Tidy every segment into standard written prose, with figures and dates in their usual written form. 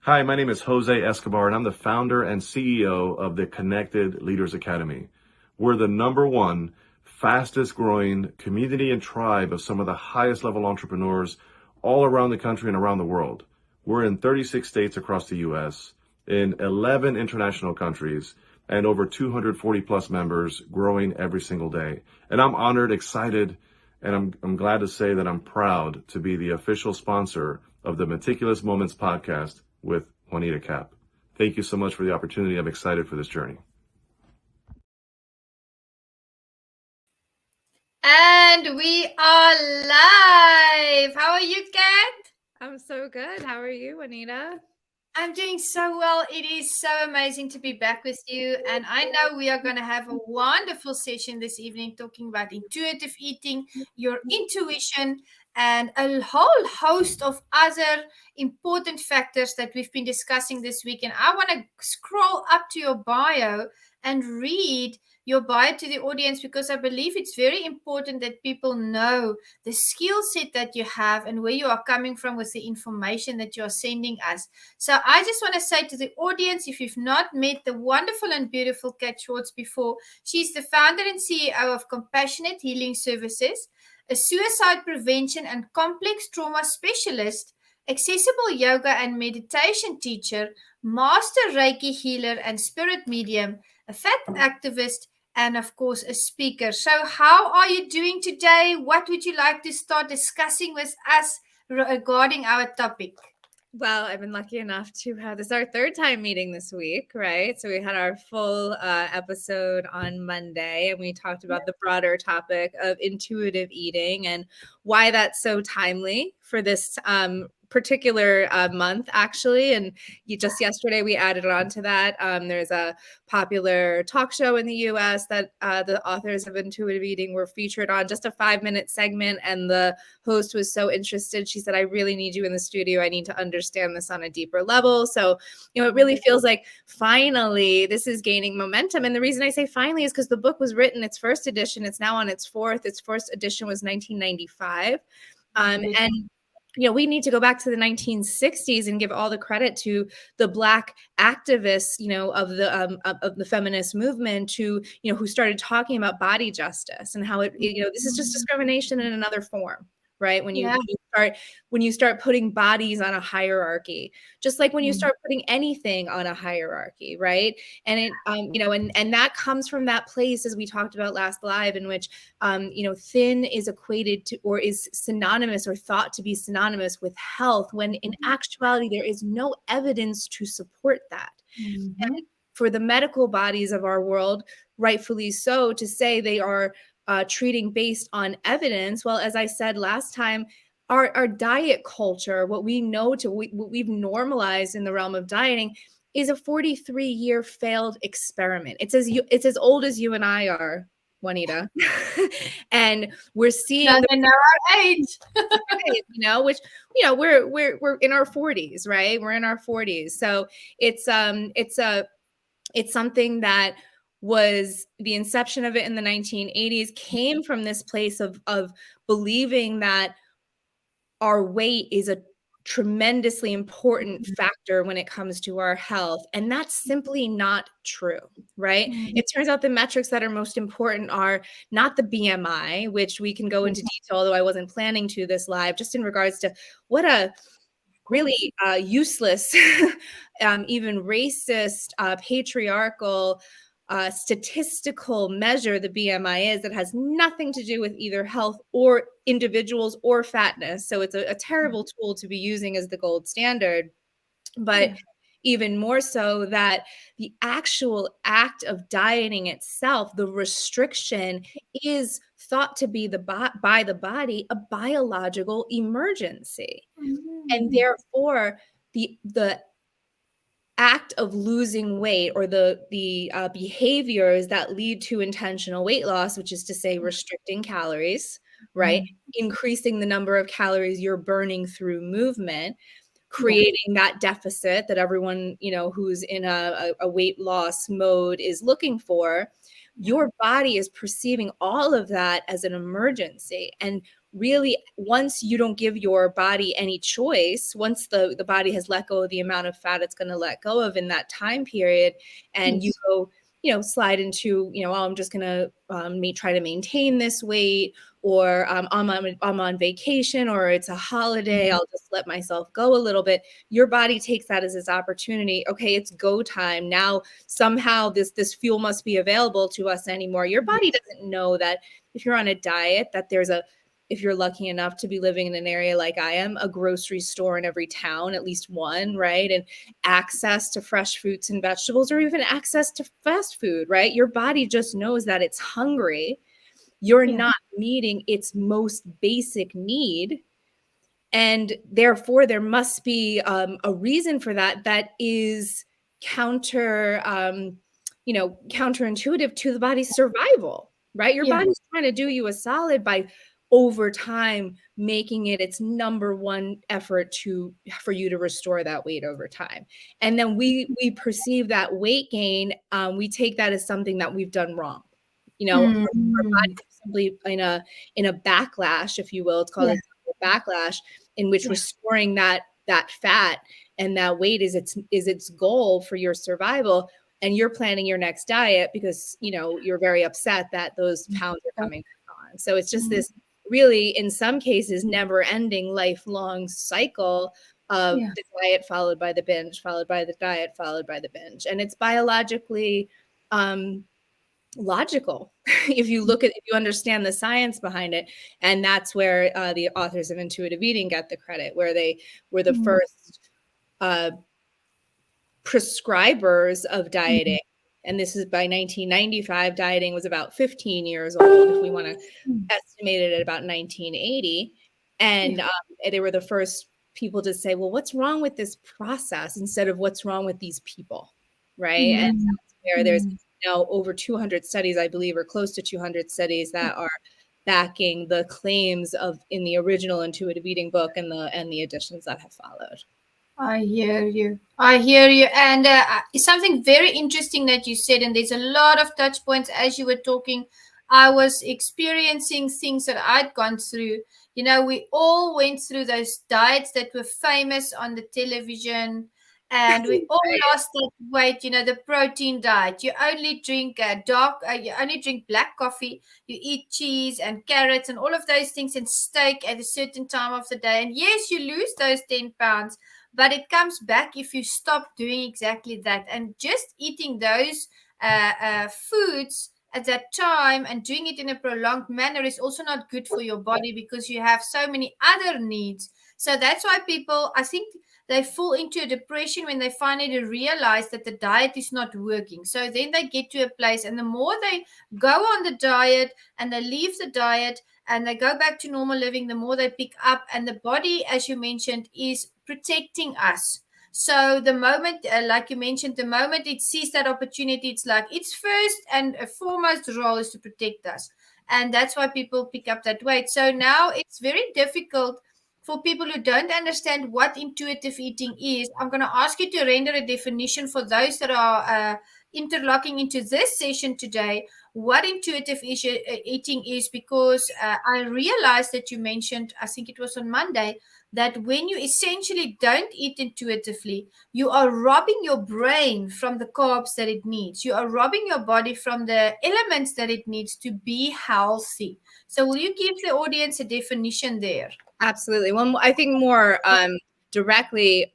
Hi, my name is Jose Escobar, and I'm the founder and CEO of the Connected Leaders Academy. We're the number one fastest growing community and tribe of some of the highest level entrepreneurs all around the country and around the world. We're in 36 states across the US, in 11 international countries, and over 240 plus members growing every single day. And I'm honored, excited, and I'm glad to say that I'm proud to be the official sponsor of the Meticulous Moments podcast with Juanita Kapp. Thank you so much for the opportunity. I'm excited for this journey. And we are live. How are you, Kat? I'm so good. How are you, Juanita? I'm doing so well. It is so amazing to be back with you. And I know we are going to have a wonderful session this evening talking about intuitive eating, your intuition, and a whole host of other important factors that we've been discussing this week. And I want to scroll up to your bio and read your bio to the audience because I believe it's very important that people know the skill set that you have and where you are coming from with the information that you are sending us. So I just want to say to the audience, if you've not met the wonderful and beautiful Kat Schwarz before, she's the founder and CEO of Compassionate Healing Services, a suicide prevention and complex trauma specialist, accessible yoga and meditation teacher, master Reiki healer and spirit medium, a fat activist, and of course a speaker. So how are you doing today? What would you like to start discussing with us regarding our topic? Well, I've been lucky enough to have this our third time meeting this week, right? So we had our full episode on Monday, and we talked about the broader topic of intuitive eating and why that's so timely for this particular month, actually. And just yesterday we added on to that. There's a popular talk show in the US that the authors of intuitive eating were featured on, just a 5-minute segment, and the host was so interested. She said, I really need you in the studio. I need to understand this on a deeper level. So, it really feels like finally this is gaining momentum. And the reason I say finally is because the book was written, its first edition, it's now on its fourth. Its first edition was 1995. And we need to go back to the 1960s and give all the credit to the Black activists, of the feminist movement, who started talking about body justice and how this is just discrimination in another form, right? When you start putting bodies on a hierarchy, just like when you start putting anything on a hierarchy, right? And it, and that comes from that place, as we talked about last live, in which, thin is equated to, or is synonymous or thought to be synonymous with health, when in actuality, there is no evidence to support that. And for the medical bodies of our world, rightfully so, to say they are treating based on evidence. Well, as I said last time, our diet culture, what we know what we've normalized in the realm of dieting, is a 43-year failed experiment. It's as old as you and I are, Juanita, and we're seeing our age, which we're in our 40s, right? We're in our 40s, so it's something that was the inception of it in the 1980s, came from this place of believing that our weight is a tremendously important factor when it comes to our health. And that's simply not true, right? It turns out the metrics that are most important are not the BMI, which we can go into detail, although I wasn't planning to this live, just in regards to what a really useless, even racist, patriarchal, statistical measure the BMI is, that has nothing to do with either health or individuals or fatness. So it's a terrible tool to be using as the gold standard. But even more so, that the actual act of dieting itself, the restriction, is thought to be by the body a biological emergency. And therefore, the act of losing weight, or the behaviors that lead to intentional weight loss, which is to say restricting calories, right? Increasing the number of calories you're burning through movement, creating that deficit that everyone, who's in a weight loss mode is looking for. Your body is perceiving all of that as an emergency. And really, once you don't give your body any choice, once the body has let go of the amount of fat it's going to let go of in that time period, and you go, slide into, oh, I'm just going to try to maintain this weight, or I'm on vacation, or it's a holiday, I'll just let myself go a little bit. Your body takes that as its opportunity. Okay, it's go time. Now somehow this fuel must be available to us anymore. Your body doesn't know that if you're on a diet, that there's if you're lucky enough to be living in an area like I am, a grocery store in every town, at least one, right? And access to fresh fruits and vegetables, or even access to fast food, right? Your body just knows that it's hungry. You're not meeting its most basic need. And therefore, there must be a reason for that is counterintuitive to the body's survival, right? Your body's trying to do you a solid by over time making it its number one effort for you to restore that weight over time. And then we perceive that weight gain, we take that as something that we've done wrong. Our body is simply in a backlash, if you will. It's called a backlash, in which restoring that fat and that weight is its goal for your survival. And you're planning your next diet because you're very upset that those pounds are coming back on. So it's just this really, in some cases, never ending lifelong cycle of the diet followed by the binge, followed by the diet, followed by the binge. And it's biologically logical if you understand the science behind it. And that's where the authors of intuitive eating get the credit, where they were the first prescribers of dieting. And this is by 1995. Dieting was about 15 years old, if we want to estimate it at about 1980. And they were the first people to say, well, what's wrong with this process instead of what's wrong with these people, right? And that's where there's over 200 studies, I believe, or close to 200 studies that are backing the claims in the original intuitive eating book and the editions that have followed. I hear you. And it's something very interesting that you said, and there's a lot of touch points as you were talking. I was experiencing things that I'd gone through. We all went through those diets that were famous on the television, and we all lost that weight. The protein diet. You only drink you only drink black coffee. You eat cheese and carrots and all of those things, and steak at a certain time of the day. And yes, you lose those 10 pounds. But it comes back if you stop doing exactly that. And just eating those foods at that time and doing it in a prolonged manner is also not good for your body, because you have so many other needs. So that's why people, I think, they fall into a depression when they finally realize that the diet is not working. So then they get to a place, and the more they go on the diet and they leave the diet and they go back to normal living, the more they pick up. And the body, as you mentioned, is protecting us. So the moment, like you mentioned, the moment it sees that opportunity, it's like its first and foremost role is to protect us. And that's why people pick up that weight. So now it's very difficult for people who don't understand what intuitive eating is. I'm going to ask you to render a definition for those that are interlocking into this session today, what intuitive eating is, because I realized that you mentioned, I think it was on Monday, that when you essentially don't eat intuitively, you are robbing your brain from the carbs that it needs. You are robbing your body from the elements that it needs to be healthy. So will you give the audience a definition there? Absolutely. Well, I think more directly,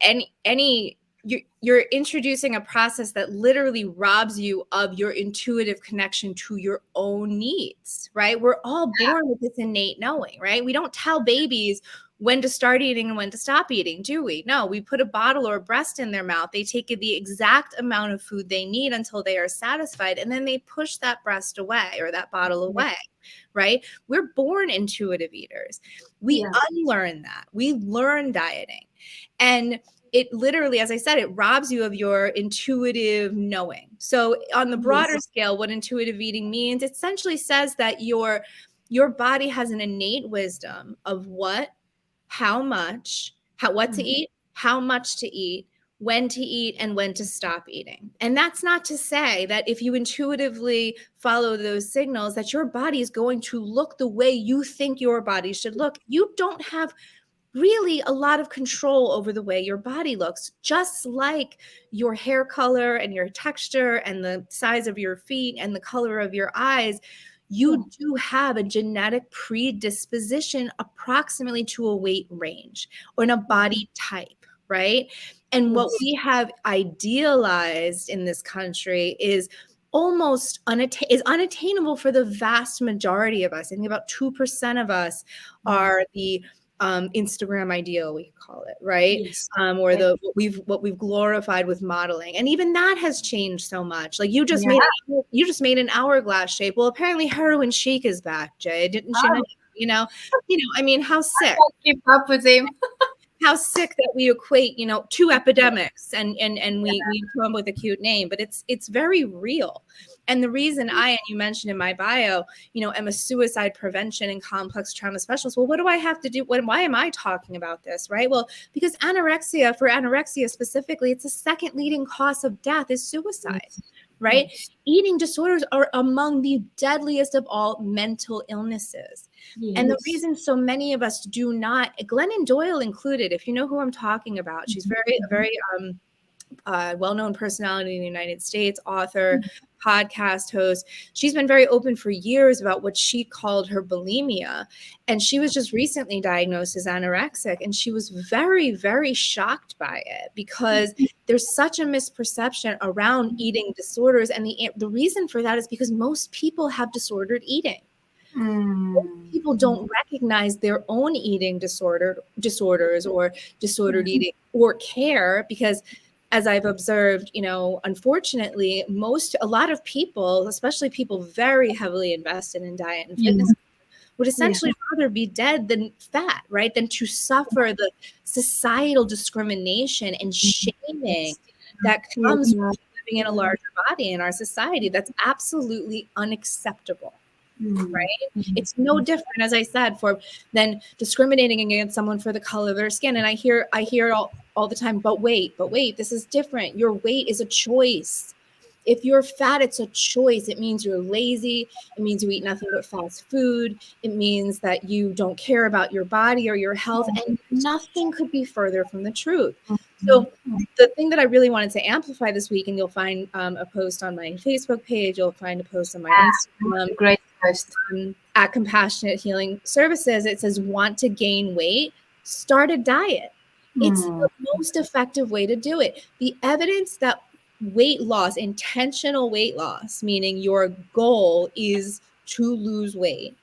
you're introducing a process that literally robs you of your intuitive connection to your own needs, right? We're all born with this innate knowing, right? We don't tell babies when to start eating and when to stop eating, do we? No, we put a bottle or a breast in their mouth. They take the exact amount of food they need until they are satisfied, and then they push that breast away or that bottle away, right? We're born intuitive eaters. We unlearn that. We learn dieting. And it literally, as I said, it robs you of your intuitive knowing. So on the broader scale, what intuitive eating means, it essentially says that your body has an innate wisdom of what to eat, how much to eat, when to eat and when to stop eating. And that's not to say that if you intuitively follow those signals that your body is going to look the way you think your body should look. You don't have really a lot of control over the way your body looks, just like your hair color and your texture and the size of your feet and the color of your eyes. You do have a genetic predisposition approximately to a weight range or in a body type, right? And what we have idealized in this country is almost unattainable for the vast majority of us. I think about 2% of us are the Instagram ideal, we call it, right? Yes. Or what we've glorified with modeling, and even that has changed so much. Like you just made an hourglass shape. Well, apparently heroin chic is back, Jay. Didn't you know? You know. I mean, how sick? I can't keep up with him. How sick that we equate, two epidemics and we come up with a cute name, but it's very real. And the reason you mentioned in my bio, am a suicide prevention and complex trauma specialist. Well, what do I have to do? Why am I talking about this, right? Well, because for anorexia specifically, it's the second leading cause of death is suicide. Right? Yes. Eating disorders are among the deadliest of all mental illnesses. Yes. And the reason so many of us do not, Glennon Doyle included, if you know who I'm talking about, she's very well-known personality in the United States, author, podcast host. She's been very open for years about what she called her bulimia. And she was just recently diagnosed as anorexic. And she was very, very shocked by it because there's such a misperception around eating disorders. And the reason for that is because most people have disordered eating. Most people don't recognize their own eating disorders or disordered eating or care because, as I've observed, unfortunately, a lot of people, especially people very heavily invested in diet and fitness, would essentially rather be dead than fat, right? Than to suffer the societal discrimination and shaming that comes from living in a larger body in our society. That's absolutely unacceptable. Right? It's no different, as I said, than discriminating against someone for the color of their skin. And I hear it all the time, but wait, this is different. Your weight is a choice. If you're fat, it's a choice. It means you're lazy. It means you eat nothing but fast food. It means that you don't care about your body or your health. And nothing could be further from the truth. So the thing that I really wanted to amplify this week, and you'll find a post on my Facebook page, you'll find a post on my Instagram. Great post. At Compassionate Healing Services, it says, want to gain weight? Start a diet. It's the most effective way to do it. The evidence that weight loss, intentional weight loss, meaning your goal is to lose weight,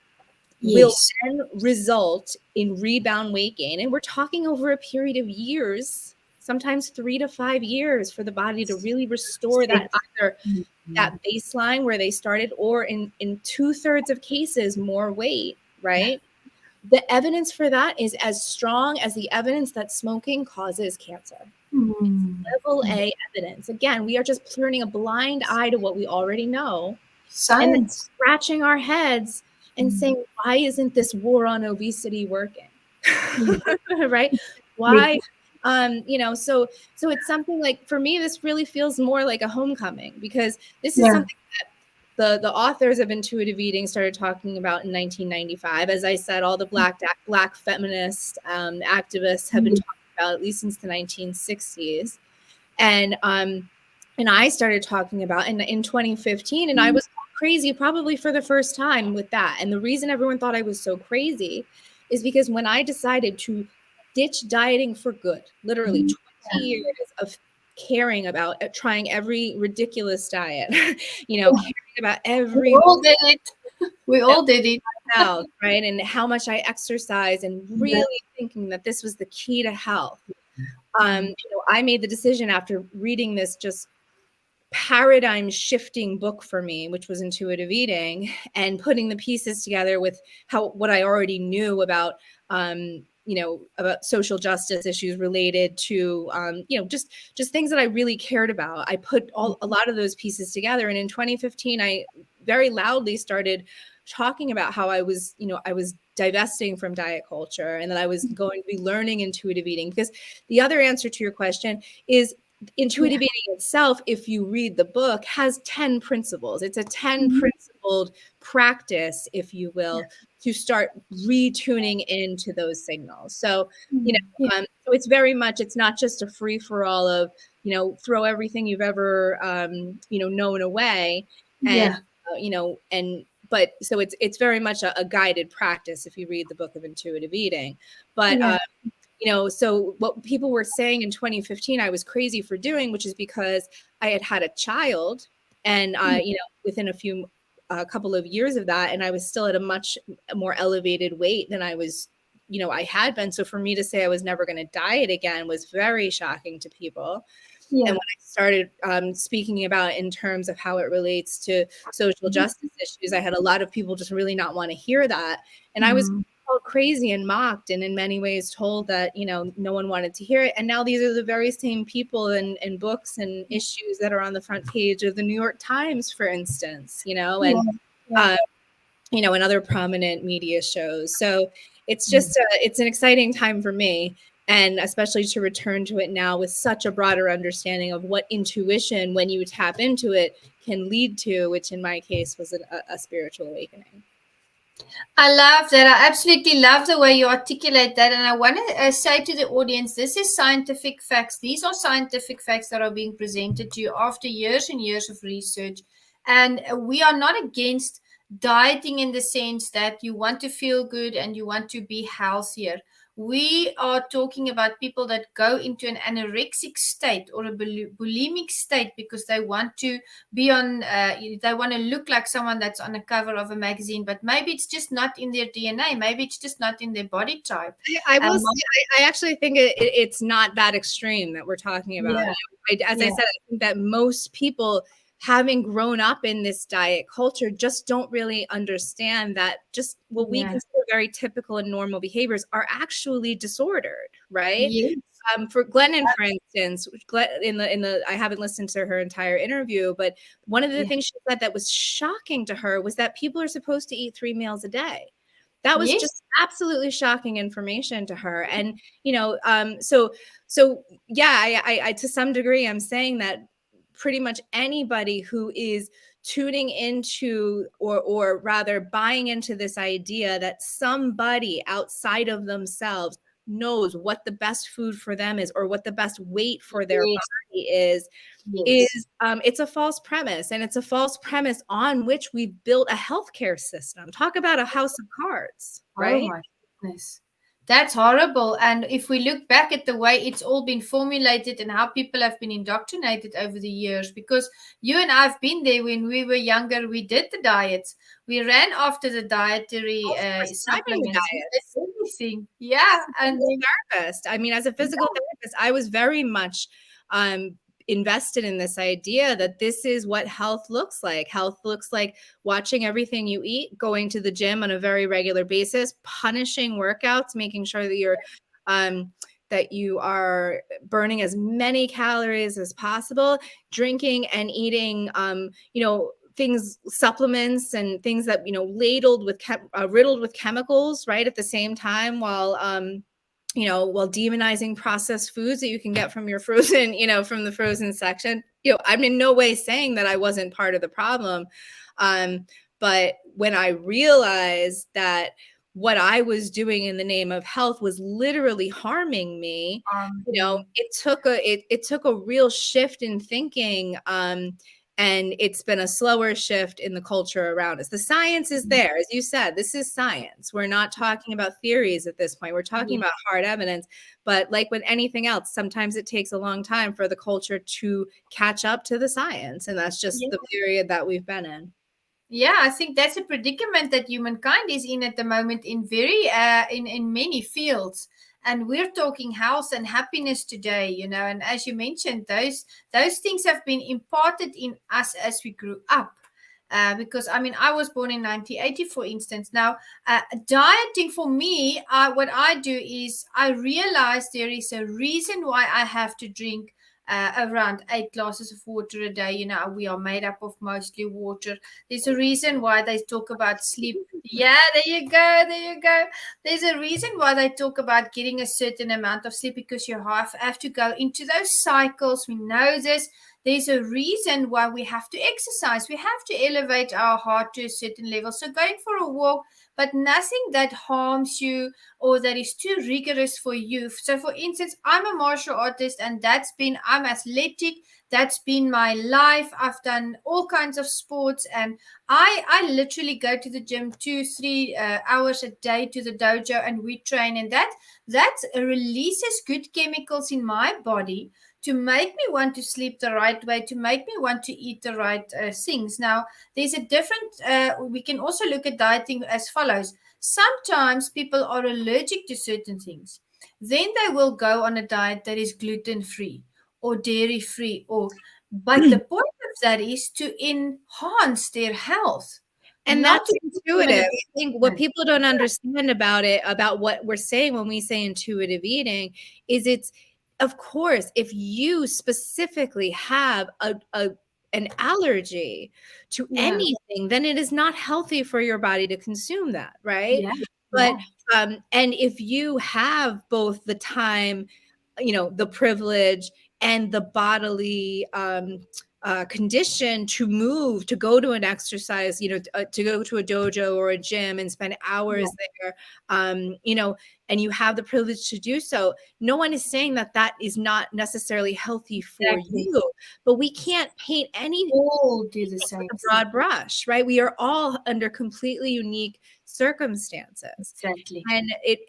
will then result in rebound weight gain. And we're talking over a period of years, sometimes 3 to 5 years, for the body to really restore that either that baseline where they started, or in 2/3 of cases, more weight, right? The evidence for that is as strong as the evidence that smoking causes cancer. Level A evidence. Again, we are just turning a blind eye to what we already know. Science. And then scratching our heads and saying, why isn't this war on obesity working? Right? Why? So it's something like, for me, this really feels more like a homecoming, because this is something that the authors of intuitive eating started talking about in 1995. As I said, all the black feminist activists have been talking about at least since the 1960s. And I started talking about in 2015, and I was crazy probably for the first time with that. And the reason everyone thought I was so crazy is because when I decided to ditch dieting for good, literally 20 years of caring about trying every ridiculous diet, caring about every. We all did it. We all did it. Health, right? And how much I exercise, and really thinking that this was the key to health. I made the decision after reading this just paradigm shifting book for me, which was Intuitive Eating, and putting the pieces together with what I already knew about about social justice issues related to just things that I really cared about. I put a lot of those pieces together, and in 2015 I very loudly started talking about how I was divesting from diet culture, and that I was going to be learning intuitive eating. Because the other answer to your question is, intuitive eating itself, if you read the book, has 10 principles. It's a 10 Mhm. principled practice, if you will, to start retuning into those signals. So, Yeah. so it's very much, it's not just a free for all of, throw everything you've ever, known away. And, Yeah. but so it's very much a guided practice if you read the book of intuitive eating. But, Yeah. so what people were saying in 2015, I was crazy for doing, which is because I had a child, and within a couple of years of that, and I was still at a much more elevated weight than I was, I had been. So for me to say I was never going to diet again was very shocking to people. Yeah. And when I started speaking about in terms of how it relates to social justice issues, I had a lot of people just really not want to hear that. And I was called crazy and mocked, and in many ways told that, no one wanted to hear it. And now these are the very same people and books and issues that are on the front page of the New York Times, for instance, and, and other prominent media shows. So it's just, it's an exciting time for me. And especially to return to it now with such a broader understanding of what intuition, when you tap into it, can lead to, which in my case was a spiritual awakening. I love that. I absolutely love the way you articulate that. And I want to say to the audience, this is scientific facts. These are scientific facts that are being presented to you after years and years of research. And we are not against dieting in the sense that you want to feel good and you want to be healthier. We are talking about people that go into an anorexic state or a bulimic state because they want to be on, they want to look like someone that's on a cover of a magazine, but maybe it's just not in their DNA. Maybe it's just not in their body type. I will say, I actually think it's not that extreme that we're talking about. Yeah. I said, I think that most people, having grown up in this diet culture, just don't really understand that just what we consider very typical and normal behaviors are actually disordered, right? Yes. For Glennon, for instance, I haven't listened to her entire interview, but one of the things she said that was shocking to her was that people are supposed to eat 3 meals a day. That was just absolutely shocking information to her. And, so yeah, I to some degree, I'm saying that pretty much anybody who is tuning into, or rather buying into this idea that somebody outside of themselves knows what the best food for them is, or what the best weight for their body is it's a false premise. And it's a false premise on which we've built a healthcare system. Talk about a house of cards, right? Oh my goodness. That's horrible. And if we look back at the way it's all been formulated and how people have been indoctrinated over the years, because you and I have been there when we were younger, we did the diets. We ran after the dietary supplements. Everything. Yeah. And therapist. I mean, as a physical therapist, I was very much invested in this idea that this is what health looks like. Health looks like watching everything you eat, going to the gym on a very regular basis, punishing workouts, making sure that you are burning as many calories as possible, drinking and eating, things, supplements and things that, riddled with chemicals, right, at the same time, while demonizing processed foods that you can get from your frozen, from the frozen section. I'm in no way saying that I wasn't part of the problem. But when I realized that what I was doing in the name of health was literally harming me, it took a real shift in thinking. And it's been a slower shift in the culture around us. The science is there. As you said, this is science. We're not talking about theories at this point. We're talking about hard evidence. But like with anything else, sometimes it takes a long time for the culture to catch up to the science. And that's just the period that we've been in. Yeah, I think that's a predicament that humankind is in at the moment in in many fields. And we're talking health and happiness today, and as you mentioned, those things have been imparted in us as we grew up. Because I was born in 1980, for instance. Now, dieting for me, what I do is I realize there is a reason why I have to drink around 8 glasses of water a day. We are made up of mostly water. There's a reason why they talk about sleep. Yeah, there you go. There you go. There's a reason why they talk about getting a certain amount of sleep, because you have to go into those cycles. We know this. There's a reason why we have to exercise. We have to elevate our heart to a certain level. So going for a walk, but nothing that harms you or that is too rigorous for you. So for instance, I'm a martial artist, and I'm athletic. That's been my life. I've done all kinds of sports, and I literally go to the gym 2-3 hours a day to the dojo, and we train, and that releases good chemicals in my body to make me want to sleep the right way, to make me want to eat the right things. Now, there's a we can also look at dieting as follows. Sometimes people are allergic to certain things. Then they will go on a diet that is gluten-free or dairy-free, but the point of that is to enhance their health. And Not that's intuitive. I to think what people don't understand about what we're saying when we say intuitive eating is of course, if you specifically have an allergy to anything, then it is not healthy for your body to consume that, right? Yeah. But and if you have both the time, the privilege and the bodily condition to move, to go to an exercise, to go to a dojo or a gym and spend hours there, and you have the privilege to do so. No one is saying that is not necessarily healthy for you, but we can't paint any all do the same broad brush, right? We are all under completely unique circumstances. Exactly.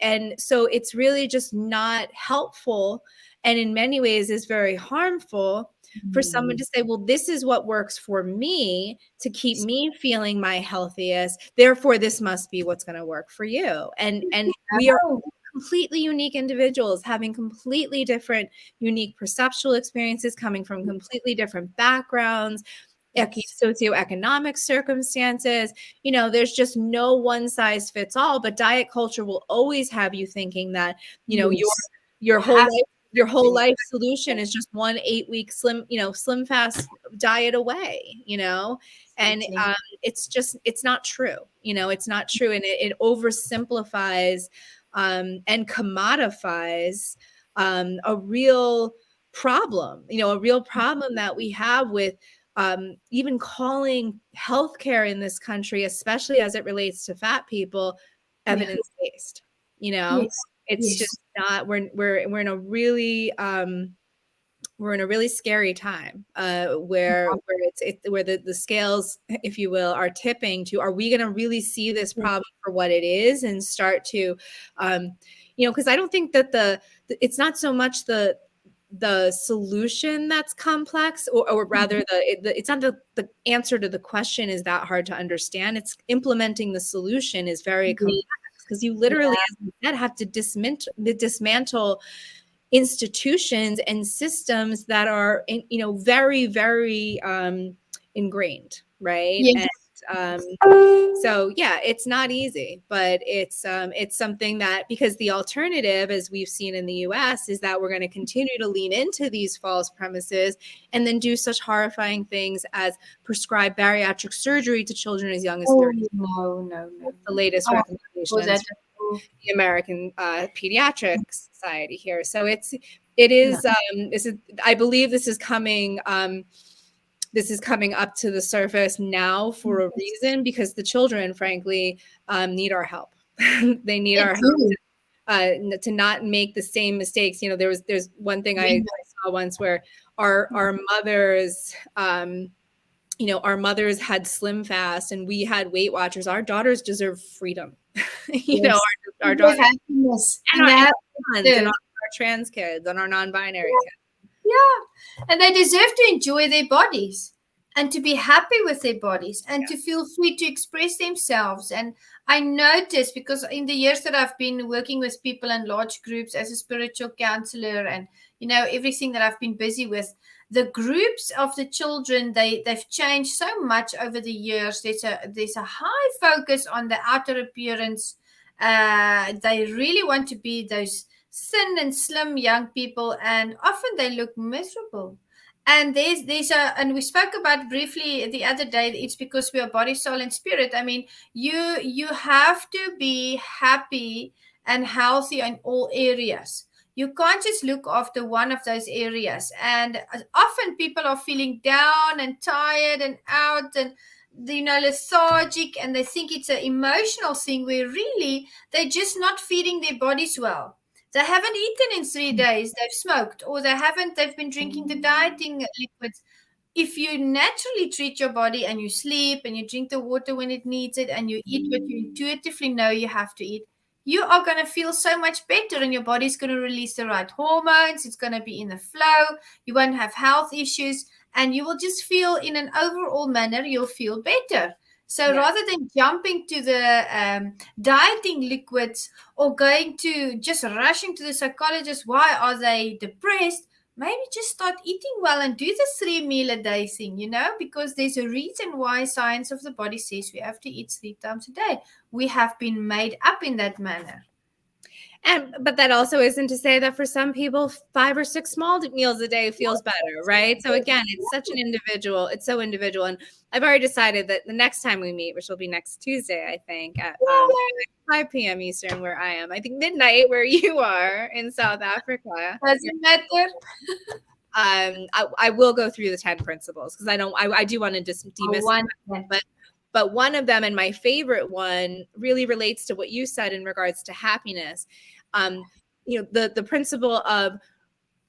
And so it's really just not helpful, and in many ways is very harmful for someone to say, well, this is what works for me to keep me feeling my healthiest, therefore this must be what's going to work for you. And we are completely unique individuals having completely different unique perceptual experiences, coming from completely different backgrounds, socioeconomic circumstances. There's just no one size fits all, but diet culture will always have you thinking that your whole life solution is just one 8-week slim fast diet away, and it's not true. It's not true. And it oversimplifies and commodifies a real problem, that we have with even calling healthcare in this country, especially as it relates to fat people, evidence-based. It's just not. We're in a really scary time where the scales, if you will, are tipping to, are we going to really see this problem for what it is and start to, because I don't think that it's not so much the solution that's complex, or rather it's not the answer to the question is that hard to understand. It's implementing the solution is very complex, because you literally, as you said, have to dismantle institutions and systems that are very, very ingrained, right? Yes. And so it's not easy, but it's something that, because the alternative, as we've seen in the US, is that we're going to continue to lean into these false premises and then do such horrifying things as prescribe bariatric surgery to children as young as 30. No. The latest recommendations from the American Pediatric Society here. So I believe this is coming. This is coming up to the surface now for a reason, because the children, frankly, need our help. They need our help to not make the same mistakes. There's one thing I saw once where our mothers, our mothers had Slim Fast and we had Weight Watchers. Our daughters deserve freedom. Our daughters and our trans kids and our non-binary kids. Yeah, and they deserve to enjoy their bodies and to be happy with their bodies and to feel free to express themselves. And I noticed, because in the years that I've been working with people in large groups as a spiritual counselor, and everything that I've been busy with, the groups of the children, they've changed so much over the years. There's a high focus on the outer appearance. They really want to be thin and slim young people, and often they look miserable. And and we spoke about briefly the other day, it's because we are body, soul, and spirit. I mean, you have to be happy and healthy in all areas. You can't just look after one of those areas. And often people are feeling down and tired and out and lethargic, and they think it's an emotional thing, where really they're just not feeding their bodies well. They haven't eaten in 3 days, they've smoked, or they've been drinking the dieting liquids. If you naturally treat your body and you sleep and you drink the water when it needs it and you eat what you intuitively know you have to eat, you are going to feel so much better, and your body's going to release the right hormones. It's going to be in the flow. You won't have health issues, and you will just feel, in an overall manner, you'll feel better. So rather than jumping to the dieting liquids, or going to just rushing to the psychologist, why are they depressed? Maybe just start eating well and do the 3 meal a day thing, because there's a reason why science of the body says we have to eat 3 times a day. We have been made up in that manner. But that also isn't to say that for some people, 5 or 6 small meals a day feels better, right? So again, it's so individual. And I've already decided that the next time we meet, which will be next Tuesday, I think, at 5 p.m. Eastern, where I am, I think midnight where you are in South Africa. Doesn't matter. I will go through the 10 principles, because I do want to just demystify, but one of them, and my favorite one, really relates to what you said in regards to happiness. The principle of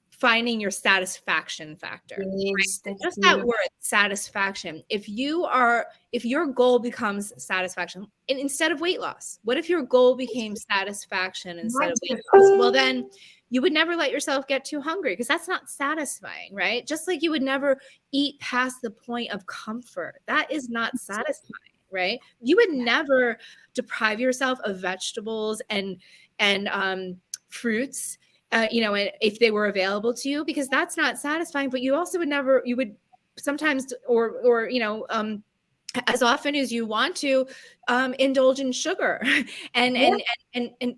finding your satisfaction factor. Yes, right? Just that word, satisfaction. If your goal becomes satisfaction, and instead of weight loss, what if your goal became satisfaction instead of weight loss? Well, then you would never let yourself get too hungry, because that's not satisfying, right? Just like you would never eat past the point of comfort. That is not satisfying, right? You would never deprive yourself of vegetables and fruits, if they were available to you, because that's not satisfying. But you also would sometimes, as often as you want to, indulge in sugar, and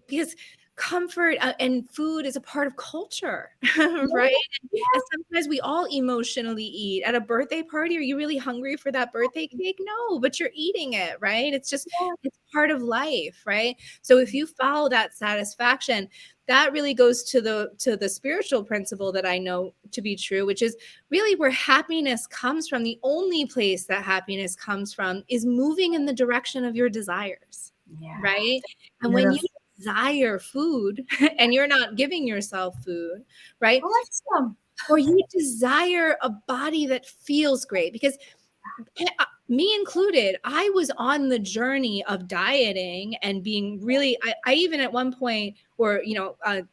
because comfort and food is a part of culture, right? And sometimes we all emotionally eat. At a birthday party, are you really hungry for that birthday cake? No, but you're eating it, right? It's just, it's part of life, right? So if you follow that satisfaction, that really goes to the spiritual principle that I know to be true, which is really where happiness comes from. The only place that happiness comes from is moving in the direction of your desires, right? And when you desire food and you're not giving yourself food, right? Awesome. Or you desire a body that feels great, because me included, I was on the journey of dieting and being really, I even at one point, or, I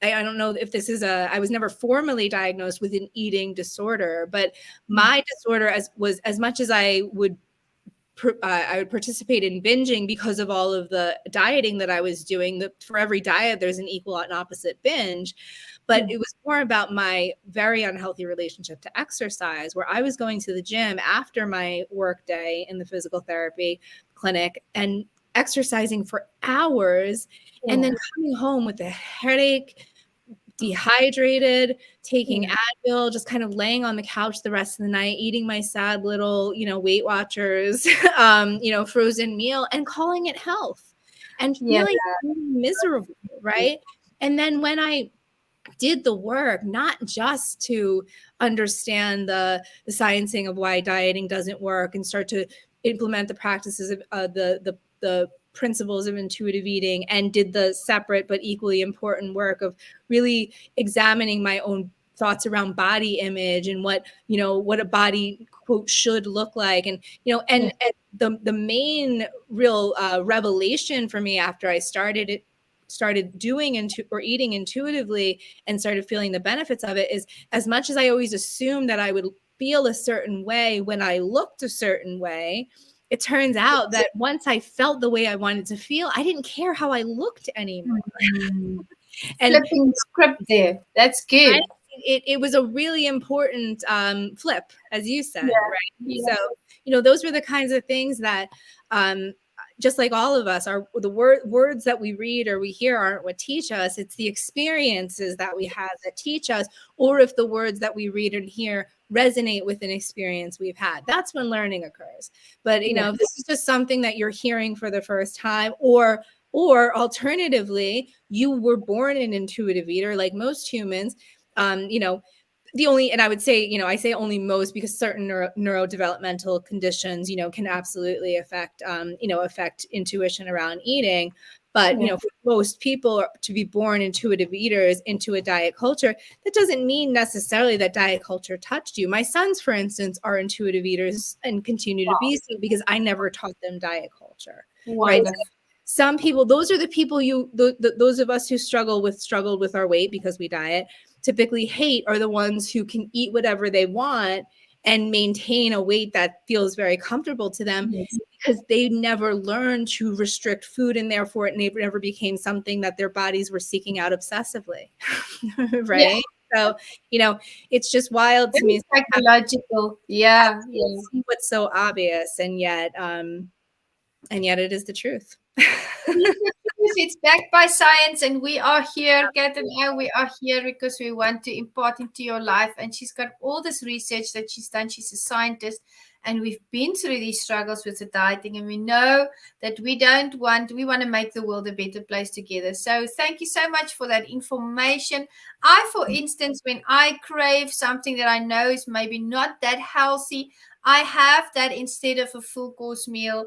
don't know if this is I was never formally diagnosed with an eating disorder, but my disorder was, as much as I would participate in binging because of all of the dieting that I was doing. For every diet, there's an equal and opposite binge. But it was more about my very unhealthy relationship to exercise, where I was going to the gym after my work day in the physical therapy clinic and exercising for hours, and then coming home with a headache, dehydrated, taking Advil, just kind of laying on the couch the rest of the night, eating my sad little, Weight Watchers, frozen meal, and calling it health, and feeling miserable, right? And then when I did the work, not just to understand the sciencing of why dieting doesn't work, and start to implement the practices of the principles of intuitive eating, and did the separate but equally important work of really examining my own thoughts around body image and what a body quote should look like. And the main real revelation for me after I started doing eating intuitively and started feeling the benefits of it is, as much as I always assumed that I would feel a certain way when I looked a certain way, it turns out that once I felt the way I wanted to feel, I didn't care how I looked anymore. And flipping script there. That's good. It was a really important flip, as you said, right? So, those were the kinds of things that, just like all of us, are the words that we read or we hear aren't what teach us. It's the experiences that we have that teach us, or if the words that we read and hear resonate with an experience we've had, that's when learning occurs. But if this is just something that you're hearing for the first time, or alternatively, you were born an intuitive eater like most humans, and I would say, I say only most, because certain neurodevelopmental conditions, can absolutely affect intuition around eating. But, for most people to be born intuitive eaters into a diet culture, that doesn't mean necessarily that diet culture touched you. My sons, for instance, are intuitive eaters and continue to be so, because I never taught them diet culture. Right? So some people, those are the people those of us who struggled with our weight because we diet, typically hate, are the ones who can eat whatever they want and maintain a weight that feels very comfortable to them, because they never learned to restrict food, and therefore it never became something that their bodies were seeking out obsessively. Right? So, it's just wild to me. Psychological. Yeah. What's so obvious, and yet it is the truth. It's backed by science, and we are here, Kat and I, we are here because we want to impart into your life. And she's got all this research that she's done. She's a scientist, and we've been through these struggles with the dieting, and we know that we want to make the world a better place together. So thank you so much for that information. For instance, when I crave something that I know is maybe not that healthy, I have that instead of a full course meal.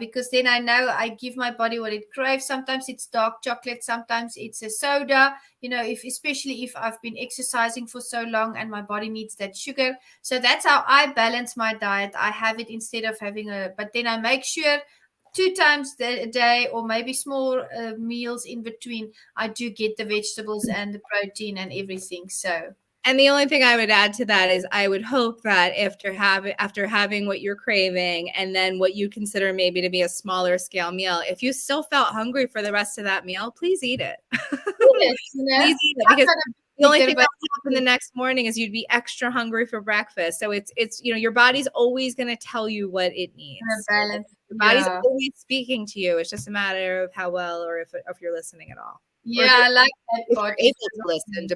Because then I know I give my body what it craves. Sometimes it's dark chocolate, sometimes it's a soda, especially if I've been exercising for so long and my body needs that sugar. So that's how I balance my diet. I have it instead of but then I make sure 2 times a day, or maybe small meals in between, I do get the vegetables and the protein and everything. So. And the only thing I would add to that is, I would hope that after having what you're craving, and then what you consider maybe to be a smaller scale meal, if you still felt hungry for the rest of that meal, please eat it. Please eat it, because the only thing that would happen the next morning is you'd be extra hungry for breakfast. So it's your body's always going to tell you what it needs. Balance. Your body's always speaking to you. It's just a matter of how well, or if you're listening at all. Yeah, I like that part. If you're able to listen,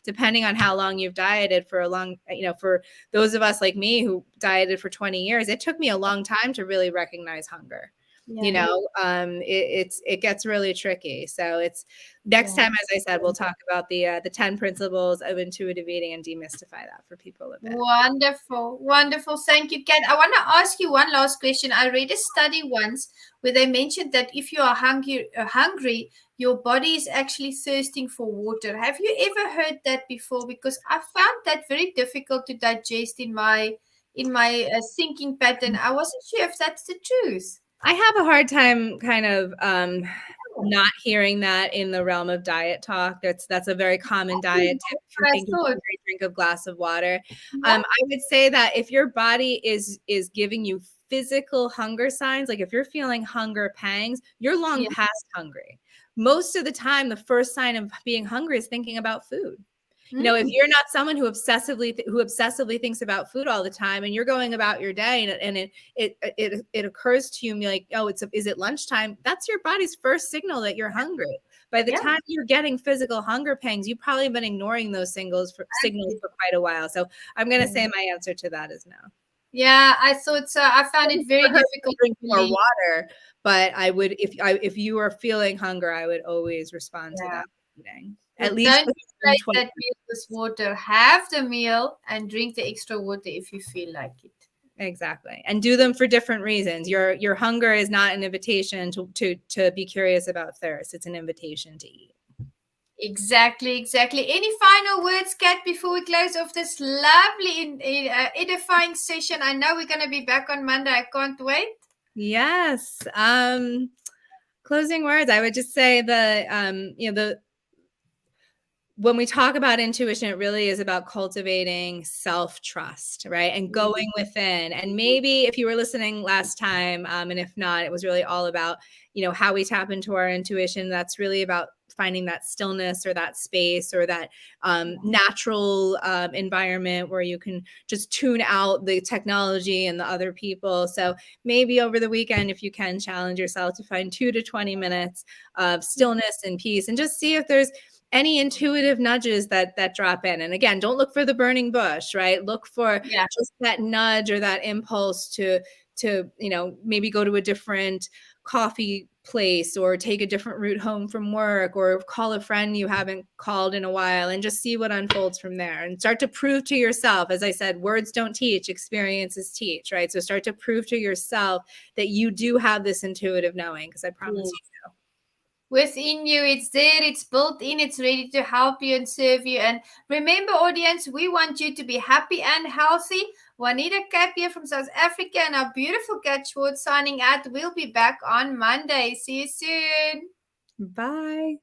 depending on how long you've dieted for a long, for those of us like me who dieted for 20 years, it took me a long time to really recognize hunger. It gets really tricky. So it's next time, as I said, we'll talk about the 10 principles of intuitive eating and demystify that for people a bit. Wonderful. Thank you, Kat. I want to ask you one last question. I read a study once where they mentioned that if you are hungry, your body is actually thirsting for water. Have you ever heard that before? Because I found that very difficult to digest in my thinking pattern. I wasn't sure if that's the truth. I have a hard time kind of not hearing that in the realm of diet talk. That's a very common diet tip. Drink a glass of water. I would say that if your body is giving you physical hunger signs, like if you're feeling hunger pangs, you're long past hungry. Most of the time, the first sign of being hungry is thinking about food. If you're not someone who obsessively thinks about food all the time, and you're going about your day, and it occurs to you, and you're like, oh, is it lunchtime? That's your body's first signal that you're hungry. By the time you're getting physical hunger pangs, you've probably been ignoring those signals for quite a while. So I'm going to say my answer to that is no. Yeah, I thought so. I found it very difficult to drink more water, but I would, if you are feeling hunger, I would always respond to that eating. At least don't take that meal with water. Have the meal and drink the extra water if you feel like it. Exactly. And do them for different reasons. Your hunger is not an invitation to be curious about thirst. It's an invitation to eat. Exactly. Any final words, Kat, before we close off this lovely edifying session? I know we're going to be back on Monday. I can't wait. Yes. Closing words. I would just say the when we talk about intuition, it really is about cultivating self-trust, right? And going within. And maybe if you were listening last time, and if not, it was really all about, how we tap into our intuition. That's really about finding that stillness or that space or that natural environment where you can just tune out the technology and the other people. So maybe over the weekend, if you can, challenge yourself to find 2 to 20 minutes of stillness and peace, and just see if there's any intuitive nudges that drop in. And again, don't look for the burning bush, right? Look for just that nudge or that impulse to maybe go to a different coffee place or take a different route home from work or call a friend you haven't called in a while, and just see what unfolds from there, and start to prove to yourself, as I said, words don't teach, experiences teach, right? So start to prove to yourself that you do have this intuitive knowing, because I promise you do. Within you, it's there, it's built in, it's ready to help you and serve you. And remember, audience, we want you to be happy and healthy. Juanita Kapp here from South Africa, and our beautiful Kat Schwarz signing out. We'll be back on Monday. See you soon. Bye.